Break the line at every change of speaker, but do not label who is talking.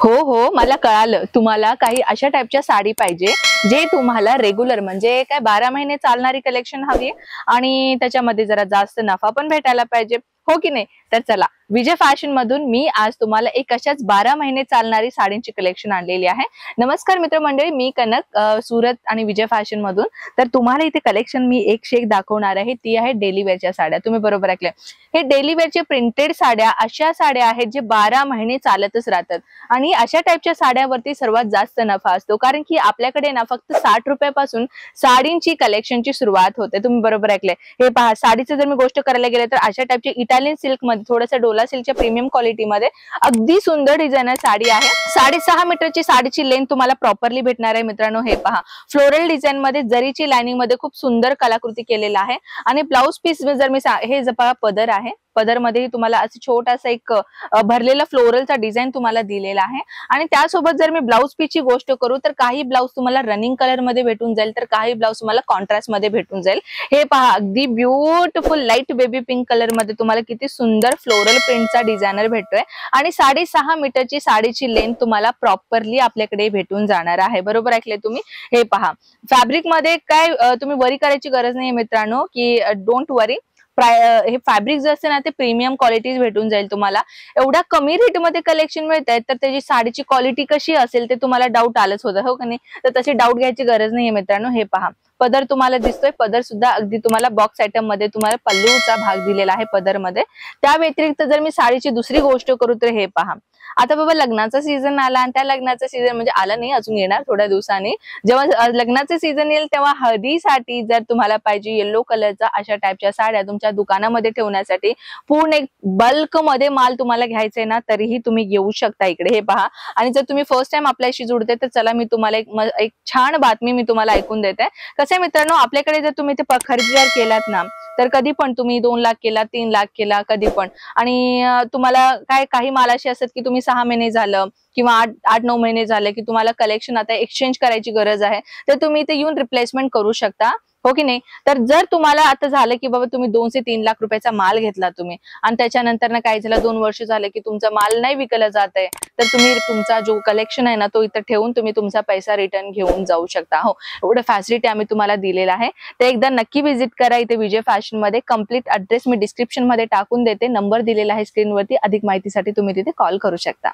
हो, मला कळालं. तुम्हाला काही अशा टाइपच्या साडी पाहिजे, जे तुम्हाला रेग्युलर म्हणजे काय 12 महिने चालणारी कलेक्शन हवी आणि त्याच्यामध्ये जरा जास्त नफा पण भेटायला पाहिजे. हो की नाही? तर चला, विजय फॅशन मधून मी आज तुम्हाला एक अशाच 12 महिने चालणारी साडींची कलेक्शन आणलेली आहे. नमस्कार मित्रमंडळी, मी कनक सुरत आणि विजय फॅशन मधून. तर तुम्हाला इथे कलेक्शन मी एकशे एक दाखवणार आहे. ती आहे डेली वेअरच्या साड्या. तुम्ही बरोबर ऐकलंय. हे डेली वेअरचे प्रिंटेड साड्या अशा साड्या आहेत जे 12 महिने चालतच राहतात. आणि अशा टाइपच्या साड्यावरती सर्वात जास्त नफा असतो, कारण की आपल्याकडे ना फक्त 60 रुपयापासून साडींची कलेक्शनची सुरुवात होते. तुम्ही बरोबर ऐकलंय. हे पहा, साडीचं जर मी गोष्ट करायला गेले तर अशा टाइपची इटालियन सिल्क मध्ये, थोडंसं डोला सिल्कच्या प्रीमियम क्वालिटी मध्ये अगदी सुंदर डिझायनर साडी आहे. 6.5 मीटरची साडीची लेंथ तुम्हाला प्रॉपरली भेटणार आहे मित्रांनो. हे पहा, फ्लोरल डिझाईन मध्ये जरीची लाइनिंग मध्ये खूप सुंदर कलाकृती केलेला आहे. आणि ब्लाउज पीस जर मी हे पहा, पदर आहे. पदर मध्ये तुम्हाला असं छोटासा एक भरलेला फ्लोरलचा डिझाईन तुम्हाला दिलेला आहे. आणि त्यासोबत जर मी ब्लाउज पीसची गोष्ट करू तर काही ब्लाउज तुम्हाला रनिंग कलर मध्ये भेटून जाईल, तर काही ब्लाउज तुम्हाला कॉन्ट्रास्ट मध्ये भेटून जाईल. हे पहा, अगदी beautiful light baby pink colour मध्ये तुम्हाला किती सुंदर फ्लोरल प्रिंटचा डिझायनर भेटतोय. आणि 6.5 मीटरची साडीची लेंथ तुम्हाला प्रॉपरली आपल्याकडे भेटून जाणार आहे. बरोबर ऐकले तुम्ही. हे पहा, फॅब्रिक मध्ये काय तुम्ही वरी करायची गरज नाही मित्रांनो, की डोंट वरी. हे फॅब्रिक जे असते ना ते प्रीमियम क्वालिटीज भेटून जाईल तुम्हाला. एवढ्या कमी रेट मध्ये कलेक्शन मिळत आहे, तर त्याची साडीची क्वालिटी कशी असेल ते तुम्हाला डाऊट आलंच होतं, हो का नाही? तर तशी डाऊट घ्यायची गरज नाहीये मित्रांनो. हे पहा, पदर तुम्हाला दिसतोय. पदर सुद्धा अगदी तुम्हाला बॉक्स आयटम मध्ये तुम्हाला पल्लूचा भाग दिलेला आहे पदर मध्ये. त्या व्यतिरिक्त जर मी साडीची दुसरी गोष्ट करू तर हे पहा, आता बाबा लग्नाचा सीझन आला आणि त्या लग्नाचा सीझन म्हणजे आला नाही अजून, येणार थोड्या दिवसांनी. जेव्हा लग्नाचं सीझन येईल तेव्हा हळदीसाठी जर तुम्हाला पाहिजे येलो कलरचा अशा टाइपच्या साड्या तुमच्या दुकानामध्ये ठेवण्यासाठी पूर्ण एक बल्क मध्ये माल तुम्हाला घ्यायचंय ना, तरीही तुम्ही घेऊ शकता इकडे. हे पहा, आणि जर तुम्ही फर्स्ट टाइम आपल्याशी जुडते तर चला मी तुम्हाला एक छान बातमी मी तुम्हाला ऐकून देते. कसं आहे मित्रांनो, आपल्याकडे जर तुम्ही ते खरेदी जर केलात ना, तर कधी पण तुम्ही 2 लाख केला, 3 लाख केला, कधी पण. आणि तुम्हाला काय काही माल असे असतात की तुम्ही 6 महिने झालं किंवा 8-9 महिने झाले की तुम्हाला कलेक्शन आता एक्सचेंज करायची गरज आहे, तर तुम्ही इथे येऊन रिप्लेसमेंट करू शकता, हो की नाही? तर जर तुम्हाला आता झालं की बाबा तुम्ही 2 ते 3 लाख रुपयाचा माल घेतला तुम्ही आणि त्याच्यानंतर ना काय झालं, 2 वर्ष झाले की तुमचा माल नाही विकला जात आहे, तर तुम्ही तुमचा जो कलेक्शन आहे ना तो इथं ठेवून तुम्ही तुमचा पैसा रिटर्न घेऊन जाऊ शकता. हो, एवढं फॅसिलिटी आम्ही तुम्हाला दिलेला आहे. तर एकदा नक्की व्हिजिट करा इथे विजय फॅशन मध्ये. कंप्लीट ऍड्रेस मी डिस्क्रिप्शन मध्ये टाकून देते. नंबर दिलेला आहे स्क्रीनवरती. अधिक माहितीसाठी तुम्ही तिथे कॉल करू शकता.